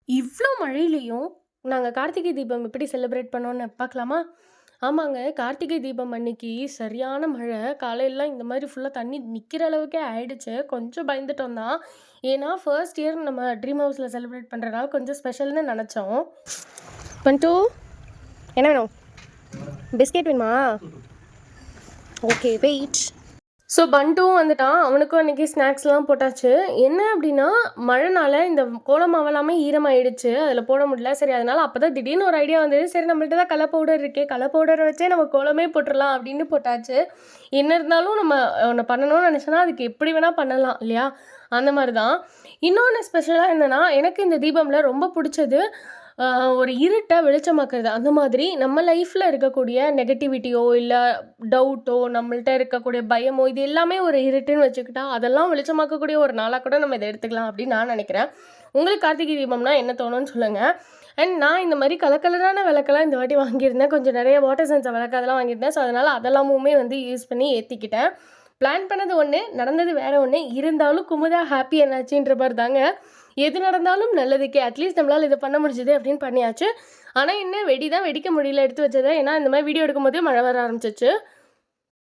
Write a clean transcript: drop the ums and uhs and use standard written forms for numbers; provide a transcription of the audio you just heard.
இவ்ளோ மழையிலயும் நாங்க கார்த்திகை தீபம் எப்படி செலிப்ரேட் பண்ணோம்னு பார்க்கலாமா? ஆமாங்க. கார்த்திகை தீபம் அன்னைக்கு சரியான மழை. காலையிலலாம் இந்த மாரி ஃபுல்லா தண்ணி நிக்கிற அளவுக்கே ஆயிடுச்சு. கொஞ்சம் பயந்துட்டோம் தான். ஏன்னா, ஃபர்ஸ்ட் இயர் நம்ம ட்ரீம் ஹவுஸ்ல செலிப்ரேட் பண்றனால கொஞ்சம் ஸ்பெஷல்னு நெனச்சோம். பண்டு என்ன வேணும்? பிஸ்கெட் வேணுமா? Okay wait. ஸோ பண்டுவும் வந்துட்டான். அவனுக்கும் அன்றைக்கி ஸ்நாக்ஸ்லாம் போட்டாச்சு. என்ன அப்படின்னா, மழைனால இந்த கோலம் மாவெல்லாமே ஈரமாயிடுச்சு. அதில் போட முடியல. சரி அதனால அப்போ தான் திடீர்னு ஒரு ஐடியா வந்தது. சரி நம்மள்ட்ட தான் கலர் பவுடர் இருக்கே. கலர் பவுடரை வச்சே நம்ம கோலமே போட்டுடலாம் அப்படின்னு போட்டாச்சு. என்ன இருந்தாலும் நம்ம ஒன்று பண்ணணும்னு நினச்சோன்னா அதுக்கு எப்படி வேணால் பண்ணலாம் இல்லையா? அந்த மாதிரி தான். இன்னொன்று ஸ்பெஷலாக என்னென்னா, எனக்கு இந்த தீபமில் ரொம்ப பிடிச்சது ஒரு இருட்ட வெளிச்சமாக்குறது. அந்த மாதிரி நம்ம லைஃப்ல இருக்கக்கூடிய நெகட்டிவிட்டியோ, இல்ல டவுட்டோ, நம்மள்ட்ட இருக்கக்கூடிய பயமோ, இது எல்லாமே ஒரு இருட்டுன்னு வச்சுக்கிட்டா, அதெல்லாம் வெளிச்சமாக்கக்கூடிய ஒரு நாளா கூட நம்ம இத எடுத்துக்கலாம் அப்படின்னு நான் நெனைக்கிறேன். உங்களுக்கு கார்த்திகை தீபம்னா என்ன தோணும்னு சொல்லுங்க. அண்ட் நான் இந்த மாரி கலர் கலரான விளக்கெல்லாம் இந்த வாட்டி வாங்கியிருந்தேன். கொஞ்சம் நெறைய வாட்டர் சென்சார் விளக்கு அதெல்லாம் வாங்கியிருந்தேன். ஸோ, அதனால அதெல்லாமுமே வந்து யூஸ் பண்ணி ஏத்திக்கிட்டேன். பிளான் பண்ணது ஒண்ணு, நடந்தது வேற ஒண்ணு. இருந்தாலும் குமுதா ஹாப்பி என்னாச்சுன்ற மாரி தாங்க. எது நடந்தாலும் நல்லதுக்கே. அட்லீஸ்ட் நம்மளால இத பண்ண முடிஞ்சது அப்படின்னு பண்ணியாச்சு. ஆனா என்ன வெடி தான் வெடிக்க முடியல எடுத்து வச்சத. ஏன்னா இந்த மாரி வீடியோ எடுக்கும்போதே மழை வர ஆரம்பிச்சுருச்சு.